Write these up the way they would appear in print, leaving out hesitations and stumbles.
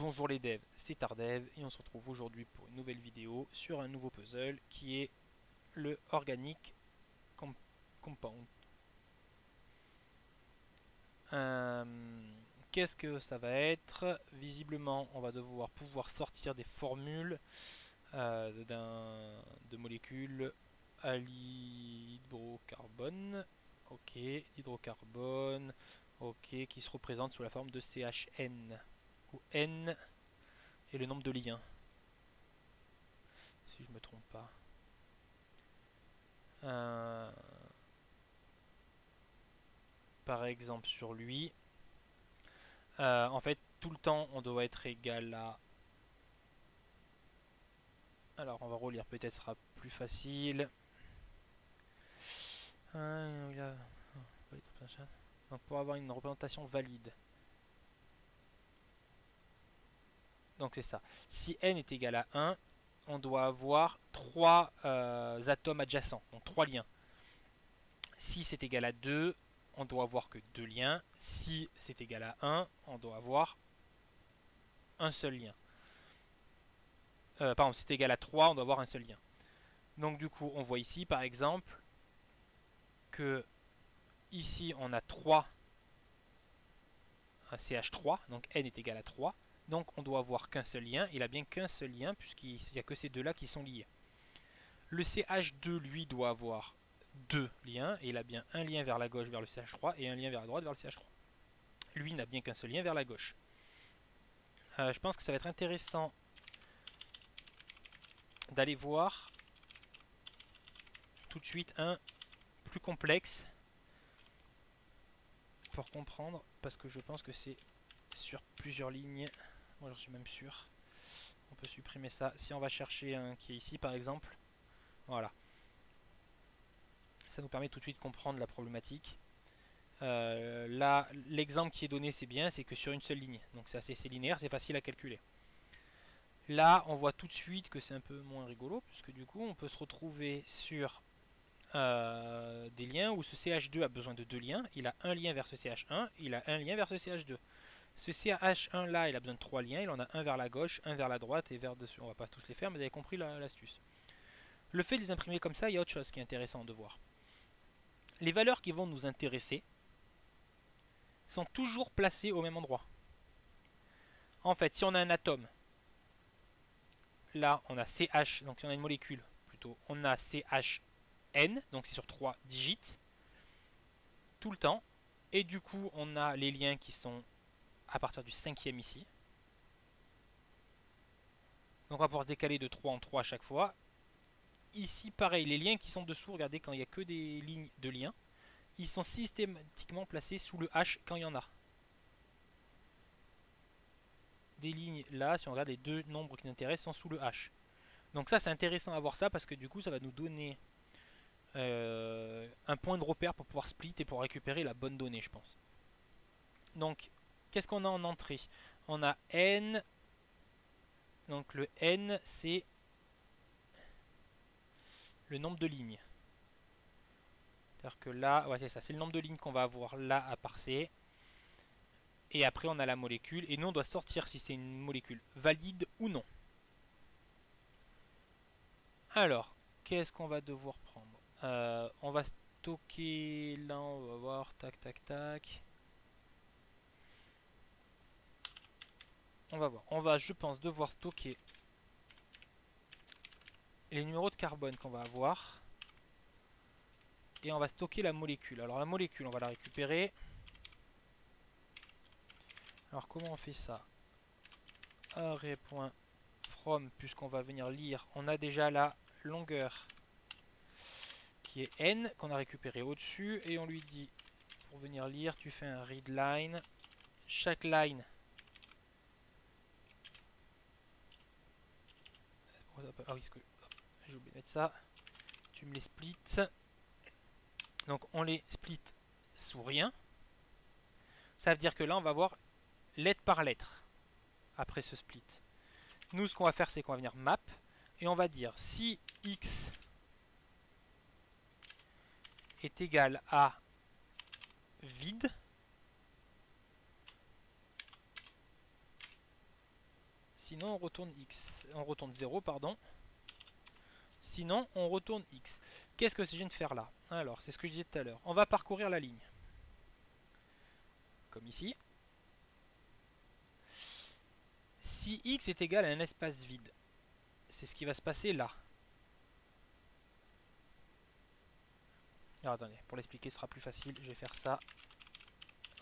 Bonjour les devs, c'est Tardev et on se retrouve aujourd'hui pour une nouvelle vidéo sur un nouveau puzzle qui est le Organic Compound. Qu'est-ce que ça va être? Visiblement, on va devoir pouvoir sortir des formules de molécules à l'hydrocarbone. Ok, d'hydrocarbone. Ok, qui se représente sous la forme de CHN. Où N est le nombre de liens, si je me trompe pas. Euh, Par exemple sur lui, en fait tout le temps on doit être égal à... Alors on va relire, peut-être sera plus facile. Donc pour avoir une représentation valide. Donc c'est ça. Si n est égal à 1, on doit avoir 3 atomes adjacents, donc 3 liens. Si c'est égal à 2, on doit avoir que 2 liens. Si c'est égal à 1, on doit avoir un seul lien. Pardon, si c'est égal à 3, on doit avoir un seul lien. Donc du coup, on voit ici par exemple que ici on a 3 CH3, donc n est égal à 3. Donc on doit avoir qu'un seul lien. Il a bien qu'un seul lien puisqu'il n'y a que ces deux-là qui sont liés. Le CH2 lui doit avoir 2 liens et il a bien un lien vers la gauche vers le CH3 et un lien vers la droite vers le CH3. Lui n'a bien qu'un seul lien vers la gauche. Je pense que ça va être intéressant d'aller voir tout de suite un plus complexe pour comprendre, parce que je pense que c'est sur plusieurs lignes. Moi j'en suis même sûr. On peut supprimer ça. Si on va chercher un qui est ici par exemple, voilà. Ça nous permet tout de suite de comprendre la problématique. Là, l'exemple qui est donné, c'est bien, c'est que sur une seule ligne. Donc c'est assez linéaire, c'est facile à calculer. Là, on voit tout de suite que c'est un peu moins rigolo, puisque du coup, on peut se retrouver sur des liens où ce CH2 a besoin de 2 liens. Il a un lien vers ce CH1, il a un lien vers ce CH2. Ce CH1 là, il a besoin de 3 liens. Il en a un vers la gauche, un vers la droite et vers dessus. On va pas tous les faire, mais vous avez compris l'astuce. Le fait de les imprimer comme ça, il y a autre chose qui est intéressant de voir. Les valeurs qui vont nous intéresser sont toujours placées au même endroit. En fait, si on a un atome, là on a CH, donc si on a une molécule plutôt, on a CHN, donc c'est sur 3 digits, tout le temps. Et du coup, on a les liens qui sont à partir du 5e ici. Donc on va pouvoir se décaler de 3 en 3 à chaque fois. Ici, pareil, les liens qui sont dessous, regardez, quand il n'y a que des lignes de liens, ils sont systématiquement placés sous le H quand il y en a. Des lignes là, si on regarde les deux nombres qui nous intéressent, sont sous le H. Donc ça, c'est intéressant à voir ça, parce que du coup, ça va nous donner un point de repère pour pouvoir split et pour récupérer la bonne donnée, je pense. Donc, qu'est-ce qu'on a en entrée? On a N. Donc le N, c'est le nombre de lignes. C'est-à-dire que là, ouais, c'est ça, c'est le nombre de lignes qu'on va avoir là à parser. Et après, on a la molécule. Et nous, on doit sortir si c'est une molécule valide ou non. Alors, qu'est-ce qu'on va devoir prendre? On va stocker... Là, on va voir... Tac, tac, tac. On va voir. On va, je pense, devoir stocker les numéros de carbone qu'on va avoir. Et on va stocker la molécule. Alors, la molécule, on va la récupérer. Alors, comment on fait ça? Array.from, puisqu'on va venir lire. On a déjà la longueur qui est n, qu'on a récupéré au-dessus. Et on lui dit, pour venir lire, tu fais un readline. Chaque line... Ah oui, j'ai oublié de mettre ça. Tu me les splits. Donc on les split sous rien. Ça veut dire que là on va voir lettre par lettre après ce split. Nous ce qu'on va faire c'est qu'on va venir map et on va dire si x est égal à vide, Sinon on retourne X. On retourne 0, pardon. Sinon on retourne X. Qu'est-ce que je viens de faire là? Alors, c'est ce que je disais tout à l'heure. On va parcourir la ligne. Comme ici. Si X est égal à un espace vide, c'est ce qui va se passer là. Alors attendez, pour l'expliquer ce sera plus facile, je vais faire ça.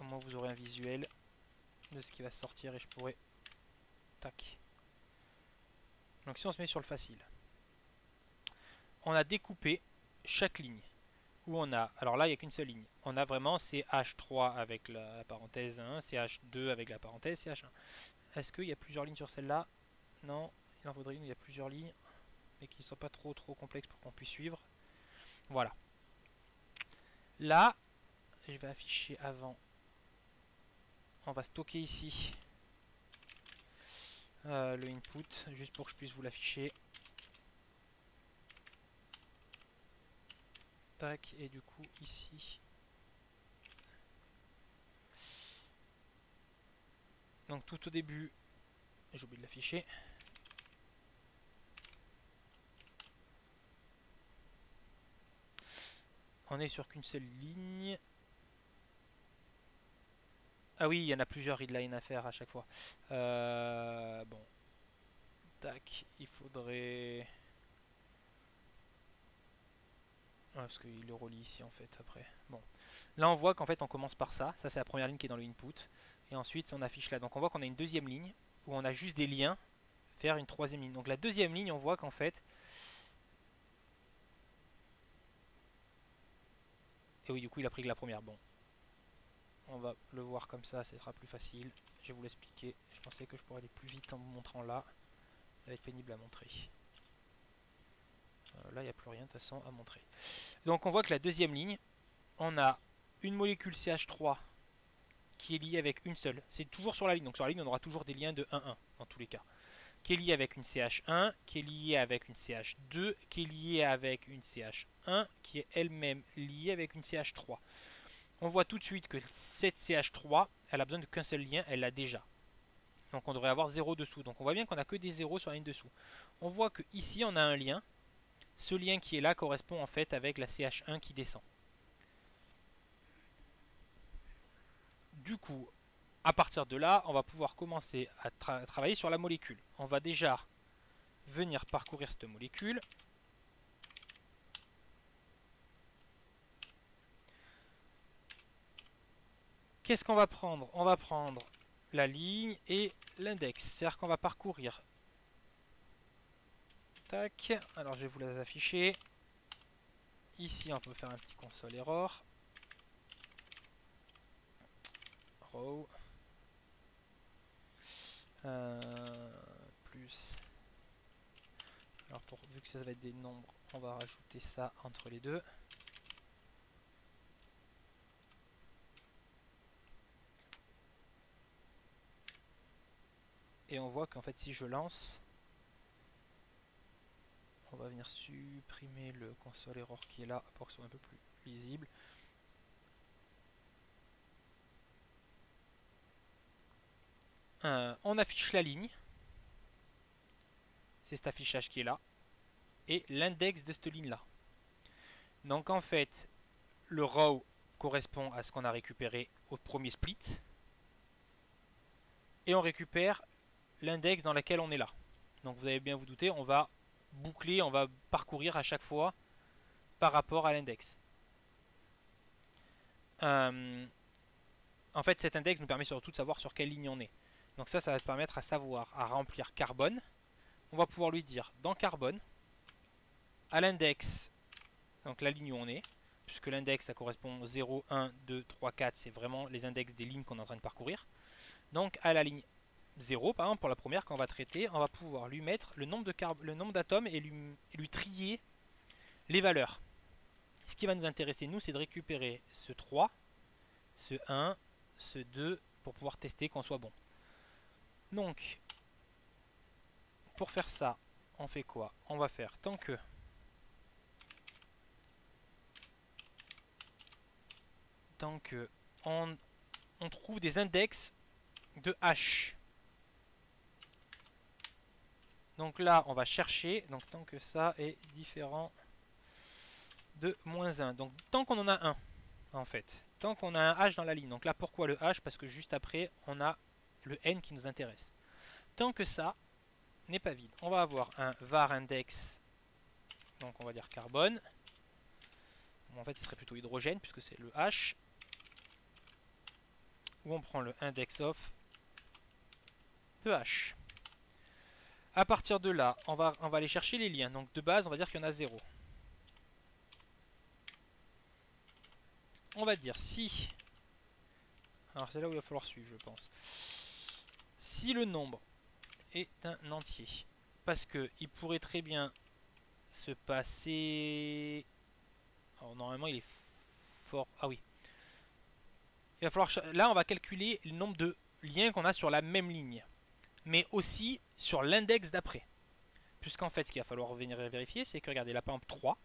Au moins vous aurez un visuel de ce qui va sortir et je pourrai... Tac. Donc si on se met sur le facile. On a découpé chaque ligne. Où on a... Alors là il n'y a qu'une seule ligne. On a vraiment CH3 avec la parenthèse 1, CH2 avec la parenthèse, CH1. Est-ce qu'il y a plusieurs lignes sur celle-là? Non, il en faudrait une où il y a plusieurs lignes. Mais qui ne soient pas trop complexes pour qu'on puisse suivre. Voilà. Là, je vais afficher avant. On va stocker ici le input, juste pour que je puisse vous l'afficher. Tac, et du coup ici. Donc tout au début, j'ai oublié de l'afficher. On est sur qu'une seule ligne. Ah oui, il y en a plusieurs readlines à faire à chaque fois. Bon. Tac, il faudrait... Ouais, parce qu'il le relie ici en fait après. Bon. Là on voit qu'en fait on commence par ça. Ça c'est la première ligne qui est dans le input. Et ensuite on affiche là. Donc on voit qu'on a une deuxième ligne où on a juste des liens vers une troisième ligne. Donc la deuxième ligne on voit qu'en fait... Et oui du coup il a pris que la première. Bon. On va le voir comme ça sera plus facile. Je vais vous l'expliquer. Je pensais que je pourrais aller plus vite en vous montrant là. Ça va être pénible à montrer. Là il n'y a plus rien de toute façon à montrer. Donc on voit que la deuxième ligne, on a une molécule CH3 qui est liée avec une seule. C'est toujours sur la ligne. Donc sur la ligne on aura toujours des liens de 1-1 dans tous les cas. Qui est liée avec une CH1, qui est liée avec une CH2, qui est liée avec une CH1, qui est elle-même liée avec une CH3. On voit tout de suite que cette CH3, elle a besoin de qu'un seul lien, elle l'a déjà. Donc on devrait avoir 0 dessous. Donc on voit bien qu'on n'a que des 0 sur la ligne dessous. On voit que ici on a un lien. Ce lien qui est là correspond en fait avec la CH1 qui descend. Du coup, à partir de là, on va pouvoir commencer à travailler sur la molécule. On va déjà venir parcourir cette molécule. Qu'est-ce qu'on va prendre? On va prendre la ligne et l'index. C'est-à-dire qu'on va parcourir. Tac. Alors je vais vous les afficher. Ici, on peut faire un petit console error. Row. Plus. Alors vu que ça va être des nombres, on va rajouter ça entre les deux. Et on voit qu'en fait si je lance, on va venir supprimer le console error qui est là pour que ce soit un peu plus lisible. On affiche la ligne, c'est cet affichage qui est là, et l'index de cette ligne là. Donc en fait le row correspond à ce qu'on a récupéré au premier split, et on récupère l'index dans laquelle on est là. Donc vous allez bien vous douter, on va boucler, on va parcourir à chaque fois par rapport à l'index. En fait cet index nous permet surtout de savoir sur quelle ligne on est. Donc ça va te permettre à savoir, à remplir carbone. On va pouvoir lui dire dans carbone, à l'index, donc la ligne où on est, puisque l'index ça correspond 0, 1, 2, 3, 4, c'est vraiment les index des lignes qu'on est en train de parcourir. Donc à la ligne 0, par exemple, pour la première qu'on va traiter, on va pouvoir lui mettre le nombre d'atomes et lui trier les valeurs. Ce qui va nous intéresser, nous, c'est de récupérer ce 3, ce 1, ce 2, pour pouvoir tester qu'on soit bon. Donc, pour faire ça, on fait quoi? On va faire tant que on trouve des index de H. Donc là, on va chercher, donc tant que ça est différent de moins 1. Donc tant qu'on en a un, en fait. Tant qu'on a un H dans la ligne. Donc là, pourquoi le H? Parce que juste après, on a le N qui nous intéresse. Tant que ça n'est pas vide, on va avoir un var index, donc on va dire carbone. Bon, en fait, ce serait plutôt hydrogène, puisque c'est le H. Où on prend le index of de H. À partir de là, on va aller chercher les liens. Donc de base, on va dire qu'il y en a 0. On va dire si... Alors c'est là où il va falloir suivre, je pense. Si le nombre est un entier. Parce que il pourrait très bien se passer... Alors normalement il est fort... Ah oui. Il va falloir... Là on va calculer le nombre de liens qu'on a sur la même ligne. Mais aussi sur l'index d'après. Puisqu'en fait ce qu'il va falloir venir vérifier, c'est que regardez là par exemple 3.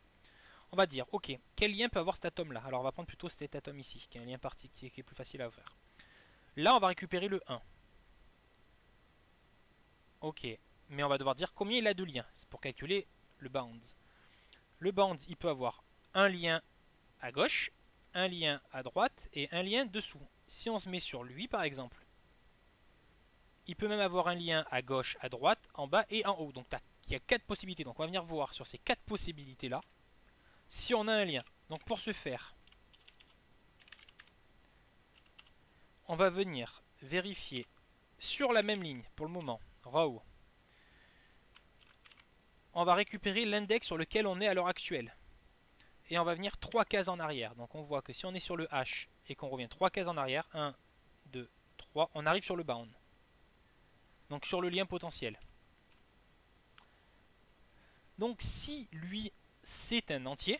On va dire, ok, quel lien peut avoir cet atome là? Alors on va prendre plutôt cet atome ici, qui est un lien particulier qui est plus facile à faire. Là on va récupérer le 1. Ok, mais on va devoir dire combien il a de liens. C'est pour calculer le bounds. Le bounds, il peut avoir un lien à gauche, un lien à droite et un lien dessous. Si on se met sur lui par exemple, il peut même avoir un lien à gauche, à droite, en bas et en haut. Donc il y a 4 possibilités. Donc on va venir voir sur ces 4 possibilités là si on a un lien. Donc pour ce faire, on va venir vérifier sur la même ligne pour le moment, row. On va récupérer l'index sur lequel on est à l'heure actuelle. Et on va venir 3 cases en arrière. Donc on voit que si on est sur le H et qu'on revient 3 cases en arrière, 1, 2, 3, on arrive sur le bound. Donc sur le lien potentiel. Donc si lui c'est un entier,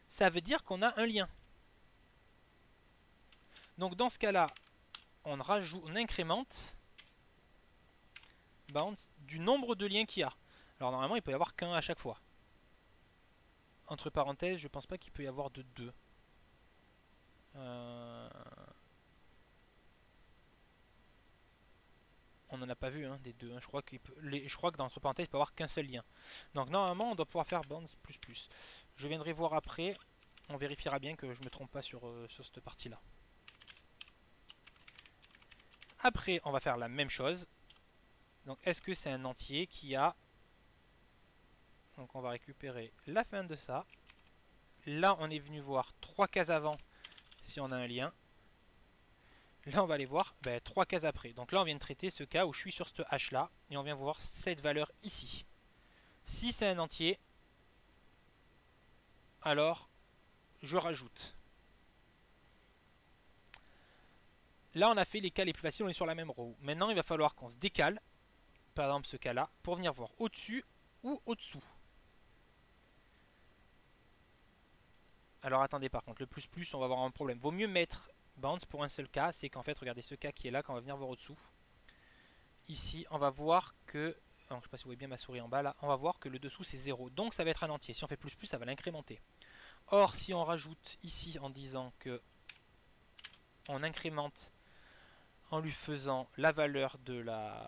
ça veut dire qu'on a un lien. Donc dans ce cas-là, on rajoute, on incrémente bounds du nombre de liens qu'il y a. Alors normalement il peut y avoir qu'un à chaque fois. Entre parenthèses, je pense pas qu'il peut y avoir de 2. On n'en a pas vu hein, des 2. Hein. Je crois que dans entre parenthèses il peut y avoir qu'un seul lien. Donc normalement on doit pouvoir faire bounds plus plus. Je viendrai voir après. On vérifiera bien que je ne me trompe pas sur cette partie là. Après on va faire la même chose. Donc est-ce que c'est un entier qui a... Donc on va récupérer la fin de ça. Là on est venu voir 3 cases avant si on a un lien. Là on va aller voir 3 cases après. Donc là on vient de traiter ce cas où je suis sur ce H là. Et on vient voir cette valeur ici. Si c'est un entier, alors je rajoute. Là on a fait les cas les plus faciles, on est sur la même row. Maintenant il va falloir qu'on se décale, par exemple ce cas là, pour venir voir au-dessus ou au-dessous. Alors attendez par contre, le plus plus on va avoir un problème. Vaut mieux mettre bounds pour un seul cas, c'est qu'en fait regardez ce cas qui est là quand on va venir voir au-dessous. Ici on va voir que, alors, je ne sais pas si vous voyez bien ma souris en bas là, on va voir que le dessous c'est 0, donc ça va être un entier. Si on fait plus plus ça va l'incrémenter. Or si on rajoute ici en disant que on incrémente en lui faisant la valeur de la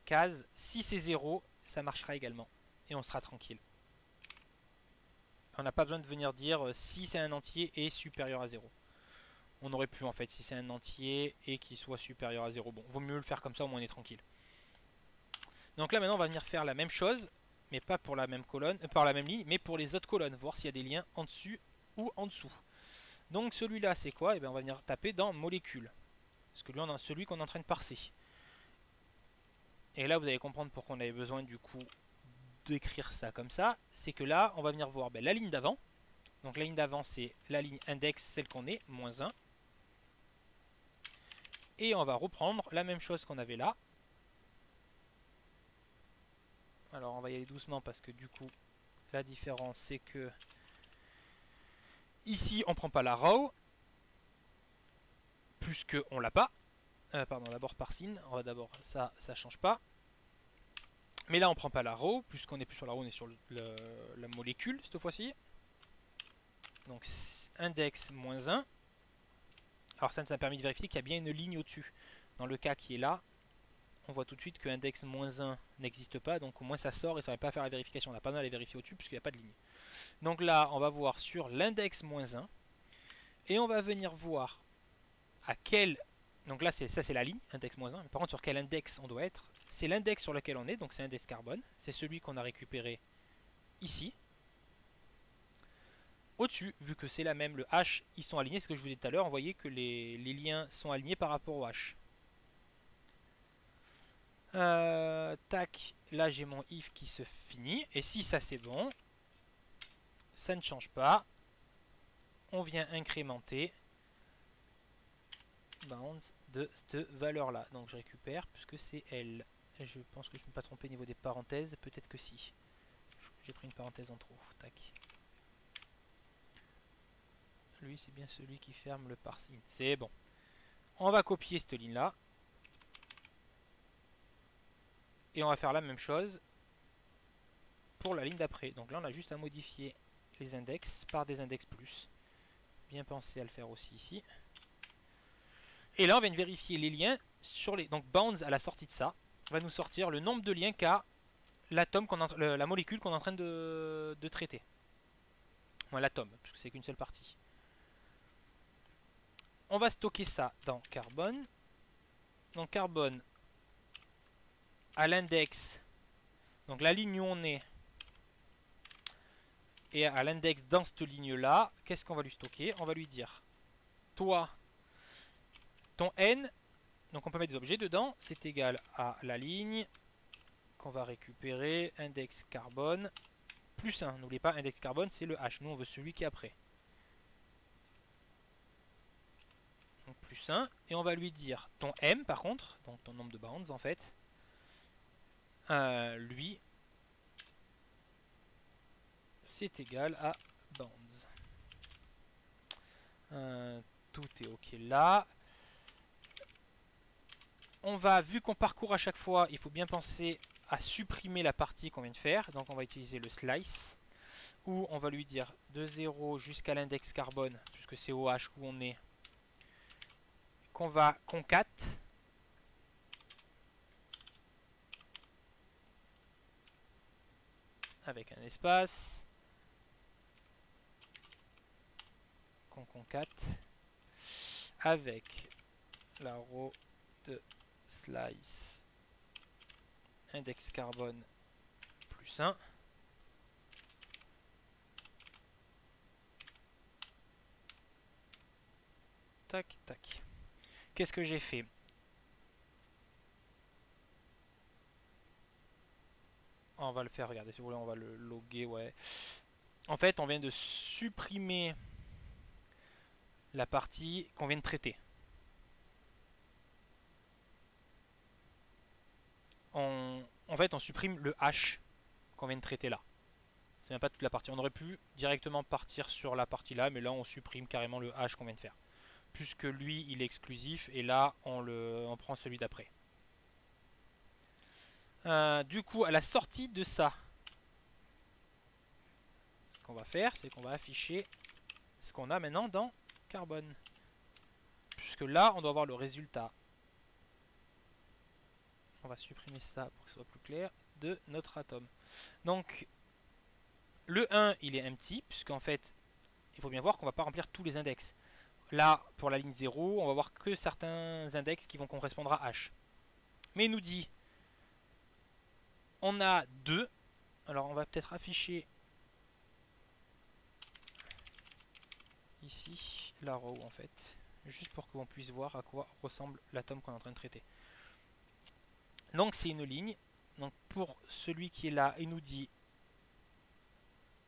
case, si c'est 0, ça marchera également. Et on sera tranquille. On n'a pas besoin de venir dire si c'est un entier et supérieur à 0. On aurait pu en fait si c'est un entier et qu'il soit supérieur à 0. Bon, vaut mieux le faire comme ça, au moins on est tranquille. Donc là maintenant on va venir faire la même chose, mais pas pour la même colonne, par la même ligne, mais pour les autres colonnes, voir s'il y a des liens en dessus ou en dessous. Donc celui-là c'est quoi? Et bien on va venir taper dans molécules. Parce que lui on a celui qu'on est en train de parser. Et là vous allez comprendre pourquoi on avait besoin du coup d'écrire ça comme ça. C'est que là on va venir voir la ligne d'avant. Donc la ligne d'avant c'est la ligne index, celle qu'on est, moins 1. Et on va reprendre la même chose qu'on avait là. Alors on va y aller doucement parce que du coup la différence c'est que ici on prend pas la row puisque on l'a pas. Pardon, d'abord par sin, on va d'abord ça change pas. Mais là on prend pas la row puisqu'on est plus sur la row, on est sur la molécule cette fois-ci. Donc index moins 1. Alors ça nous a permis de vérifier qu'il y a bien une ligne au-dessus. Dans le cas qui est là, on voit tout de suite que index -1 n'existe pas, donc au moins ça sort et ça ne va pas faire la vérification. On n'a pas besoin d'aller vérifier au-dessus puisqu'il n'y a pas de ligne. Donc là, on va voir sur l'index -1 et on va venir voir à quel... Donc là, ça c'est la ligne, index -1. Mais par contre, sur quel index on doit être, c'est l'index sur lequel on est, donc c'est index carbone. C'est celui qu'on a récupéré ici. Au-dessus, vu que c'est la même, le H, ils sont alignés, ce que je vous disais tout à l'heure, vous voyez que les liens sont alignés par rapport au H. Tac, là j'ai mon if qui se finit, et si ça c'est bon, ça ne change pas, on vient incrémenter bounds de cette valeur là, donc je récupère, puisque c'est L. Je pense que je ne me suis pas trompé au niveau des parenthèses, peut-être que si. J'ai pris une parenthèse en trop, tac. Lui c'est bien celui qui ferme le parse in, c'est bon. On va copier cette ligne là. Et on va faire la même chose pour la ligne d'après. Donc là on a juste à modifier les index par des index plus. Bien pensé à le faire aussi ici. Et là on vient de vérifier les liens sur les... Donc bounds à la sortie de ça va nous sortir le nombre de liens qu'a l'atome, la molécule qu'on est en train de traiter. Enfin, l'atome, parce que c'est qu'une seule partie. On va stocker ça dans carbone. Donc carbone à l'index, donc la ligne où on est, et à l'index dans cette ligne là, qu'est-ce qu'on va lui stocker? On va lui dire, toi, ton n, donc on peut mettre des objets dedans, c'est égal à la ligne qu'on va récupérer, index carbone, plus 1. N'oubliez pas, index carbone c'est le H, nous on veut celui qui est après. Donc plus 1, et on va lui dire ton M par contre, donc ton nombre de bounds en fait, lui, c'est égal à bounds. Tout est ok là. On va, vu qu'on parcourt à chaque fois, il faut bien penser à supprimer la partie qu'on vient de faire. Donc on va utiliser le slice, où on va lui dire de 0 jusqu'à l'index carbone, puisque c'est au H où on est, qu'on va concat. Avec un espace. Qu'on concat. Avec la row de slice index carbone plus 1. Tac, tac. Qu'est-ce que j'ai fait? On va le faire, regardez, si vous voulez, on va le loguer, ouais. En fait, on vient de supprimer la partie qu'on vient de traiter. En fait, on supprime le H qu'on vient de traiter là. C'est même pas toute la partie. On aurait pu directement partir sur la partie là, mais là, on supprime carrément le H qu'on vient de faire. Puisque lui, il est exclusif, et là, on prend celui d'après. Du coup, à la sortie de ça, ce qu'on va faire, c'est qu'on va afficher ce qu'on a maintenant dans carbone. Puisque là, on doit avoir le résultat. On va supprimer ça pour que ce soit plus clair, de notre atome. Donc, le 1, il est empty, puisqu'en fait, il faut bien voir qu'on ne va pas remplir tous les index. Là, pour la ligne 0, on va voir que certains index qui vont correspondre à H. Mais il nous dit, on a 2. Alors, on va peut-être afficher ici la row, en fait. Juste pour qu'on puisse voir à quoi ressemble l'atome qu'on est en train de traiter. Donc, c'est une ligne. Donc, pour celui qui est là, il nous dit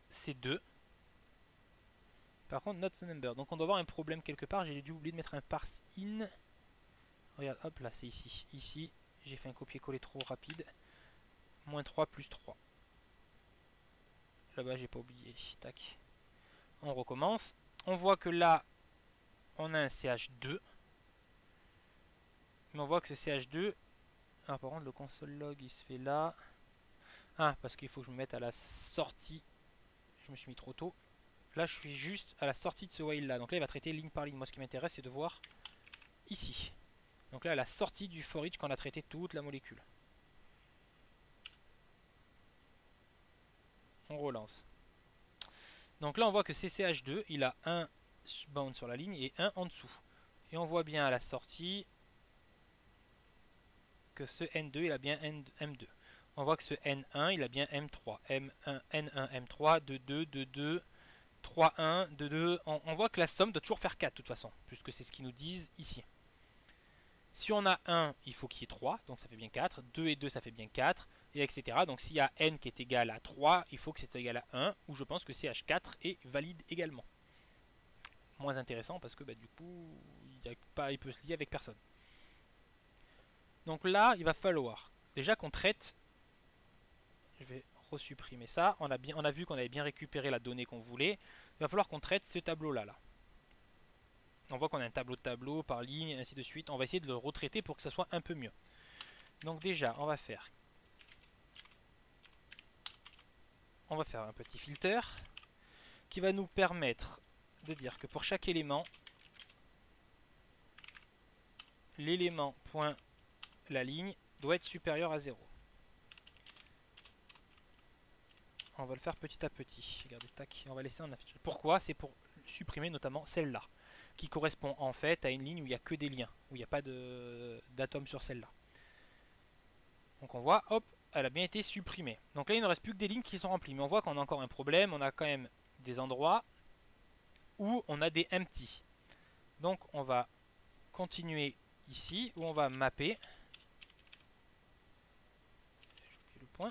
c'est 2. Par contre, not the number. Donc on doit avoir un problème quelque part. J'ai dû oublier de mettre un parse in. Regarde, hop là, c'est ici. Ici, j'ai fait un copier-coller trop rapide. Moins 3 plus 3. Là-bas, j'ai pas oublié. Tac. On recommence. On voit que là, on a un CH2. Mais on voit que ce CH2... Ah, par contre, le console log, il se fait là. Ah, parce qu'il faut que je me mette à la sortie. Je me suis mis trop tôt. Là, je suis juste à la sortie de ce while là. Donc là, il va traiter ligne par ligne. Moi, ce qui m'intéresse, c'est de voir ici. Donc là, à la sortie du for each, quand on a traité toute la molécule. On relance. Donc là, on voit que CCH2, il a un bound sur la ligne et un en dessous. Et on voit bien à la sortie que ce N2, il a bien M2. On voit que ce N1, il a bien M3. M1, N1, M3, 2, 2, 2, 2, 3, 1, 2, 2. On voit que la somme doit toujours faire 4 de toute façon, puisque c'est ce qu'ils nous disent ici. Si on a 1, il faut qu'il y ait 3, donc ça fait bien 4. 2 et 2, ça fait bien 4, et etc. Donc s'il y a N qui est égal à 3, il faut que c'est égal à 1, ou je pense que CH4 est valide également. Moins intéressant parce que bah, du coup, il peut se lier avec personne. Donc là, il va falloir déjà qu'on traite. Je vais resupprimer ça. On a vu qu'on avait bien récupéré la donnée qu'on voulait. Il va falloir qu'on traite ce tableau-là. Là. On voit qu'on a un tableau de tableau par ligne, ainsi de suite. On va essayer de le retraiter pour que ça soit un peu mieux. Donc déjà, on va faire un petit filter qui va nous permettre de dire que pour chaque élément, l'élément point la ligne doit être supérieur à 0. On va le faire petit à petit. Regardez, tac, on va laisser un affichage. Pourquoi? C'est pour supprimer notamment celle-là, qui correspond en fait à une ligne où il n'y a que des liens, où il n'y a pas d'atome sur celle-là. Donc on voit, hop, elle a bien été supprimée. Donc là, il ne reste plus que des lignes qui sont remplies. Mais on voit qu'on a encore un problème. On a quand même des endroits où on a des empty. Donc on va continuer ici, où on va mapper. J'ai oublié le point.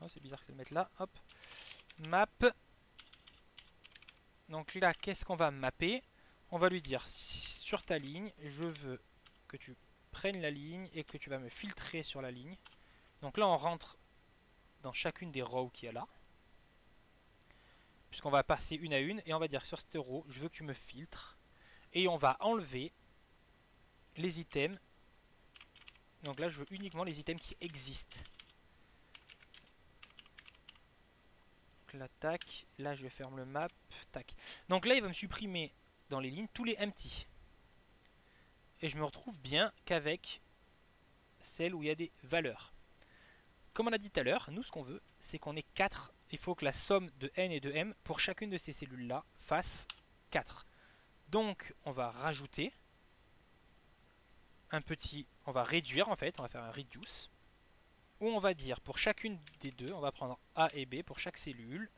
Oh, c'est bizarre que ça le mette là. Hop. Map. Donc là, qu'est-ce qu'on va mapper? On va lui dire, sur ta ligne, je veux que tu prennes la ligne et que tu vas me filtrer sur la ligne. Donc là, on rentre dans chacune des rows qu'il y a là. Puisqu'on va passer une à une. Et on va dire, sur cette row, je veux que tu me filtres. Et on va enlever les items. Donc là, je veux uniquement les items qui existent. Donc là, tac. Là, je ferme le map. Tac. Donc là, il va me supprimer dans les lignes tous les empty. Et je me retrouve bien qu'avec celle où il y a des valeurs. Comme on a dit tout à l'heure, nous ce qu'on veut, c'est qu'on ait 4. Il faut que la somme de n et de m pour chacune de ces cellules-là fasse 4. Donc on va rajouter un petit... On va réduire en fait, on va faire un reduce. Où on va dire pour chacune des deux, on va prendre A et B pour chaque cellule.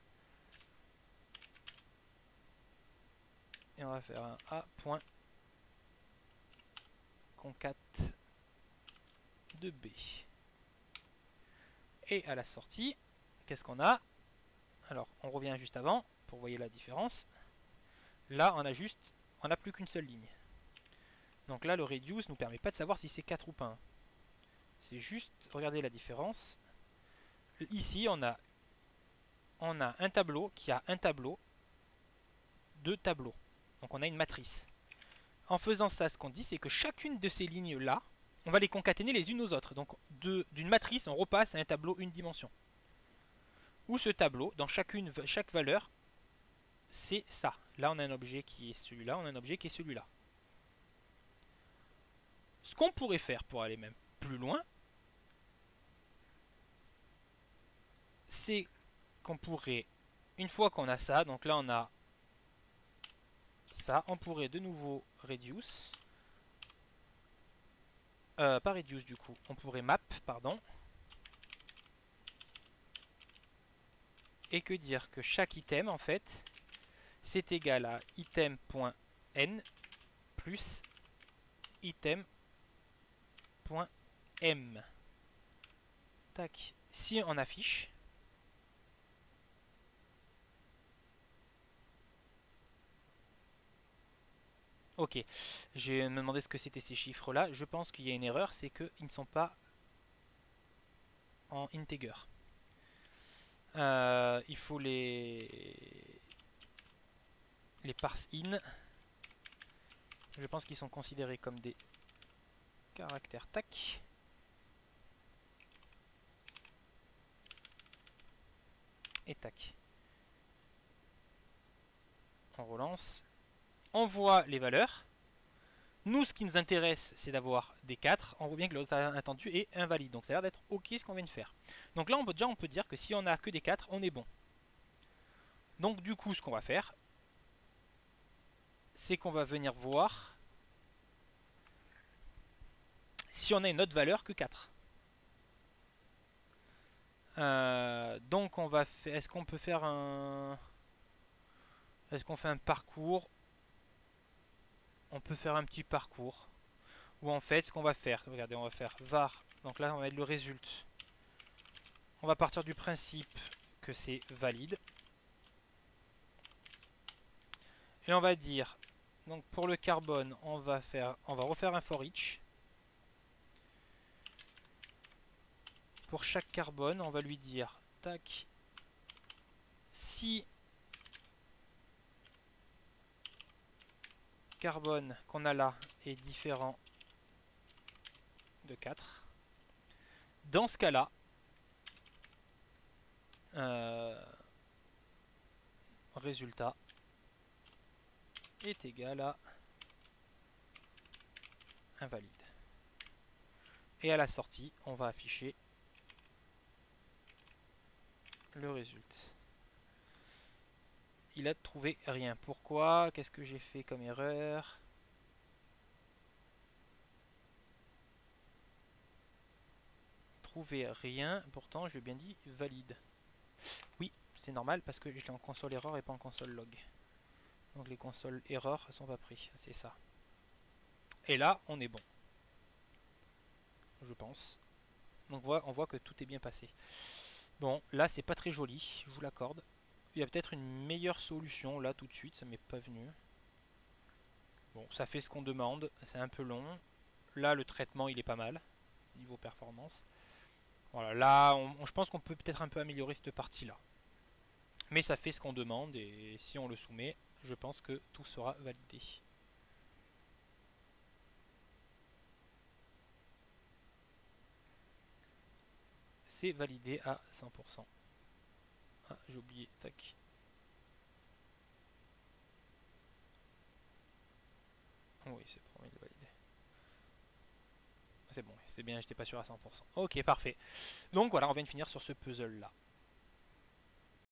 Et on va faire un A.concat de B. Et à la sortie, qu'est-ce qu'on a? Alors, on revient juste avant pour voir la différence. Là, on n'a plus qu'une seule ligne. Donc là, le reduce nous permet pas de savoir si c'est 4 ou pas. C'est juste, regardez la différence. Ici, on a un tableau qui a un tableau, deux tableaux. Donc on a une matrice. En faisant ça, ce qu'on dit, c'est que chacune de ces lignes-là, on va les concaténer les unes aux autres. Donc d'une matrice, on repasse à un tableau une dimension. Où ce tableau, dans chaque valeur, c'est ça. Là, on a un objet qui est celui-là, on a un objet qui est celui-là. Ce qu'on pourrait faire pour aller même plus loin, c'est qu'on pourrait, une fois qu'on a ça, donc là on a ça, on pourrait de nouveau reduce, pas reduce du coup, on pourrait map, pardon, et que dire que chaque item en fait, c'est égal à item.n plus item.m. Tac, si on affiche, ok, je vais me demander ce que c'était ces chiffres là. Je pense qu'il y a une erreur, c'est qu'ils ne sont pas en integer. Il faut les parse in. Je pense qu'ils sont considérés comme des caractères tac. Et tac. On relance. On voit les valeurs. Nous, ce qui nous intéresse, c'est d'avoir des 4. On voit bien que le résultat attendu est invalide. Donc ça a l'air d'être OK ce qu'on vient de faire. Donc là, on peut dire que si on n'a que des 4, on est bon. Donc du coup, ce qu'on va faire, c'est qu'on va venir voir si on a une autre valeur que 4. Donc on va faire... Est-ce qu'on peut faire un... Est-ce qu'on fait un parcours? On peut faire un petit parcours. Ou en fait, ce qu'on va faire... Regardez, on va faire var. Donc là, on va mettre le résultat. On va partir du principe que c'est valide. Et on va dire... Donc pour le carbone, on va refaire un for each. Pour chaque carbone, on va lui dire... Tac. Si carbone qu'on a là est différent de 4, dans ce cas-là, résultat est égal à invalide. Et à la sortie, on va afficher le résultat. Il a trouvé rien. Pourquoi? Qu'est-ce que j'ai fait comme erreur? Trouver rien. Pourtant, je lui ai bien dit valide. Oui, c'est normal parce que je l'ai en console erreur et pas en console log. Donc les consoles erreurs sont pas pris. C'est ça. Et là, on est bon. Je pense. Donc on voit que tout est bien passé. Bon, là, c'est pas très joli. Je vous l'accorde. Il y a peut-être une meilleure solution là tout de suite, ça m'est pas venu. Bon, ça fait ce qu'on demande, c'est un peu long. Là, le traitement, il est pas mal, niveau performance. Voilà, là, je pense qu'on peut peut-être un peu améliorer cette partie-là. Mais ça fait ce qu'on demande, et si on le soumet, je pense que tout sera validé. C'est validé à 100%. Ah, j'ai oublié, tac. Oui, c'est bon, il est validé. C'est bon, c'était bien, j'étais pas sûr à 100%. Ok, parfait. Donc voilà, on vient de finir sur ce puzzle là.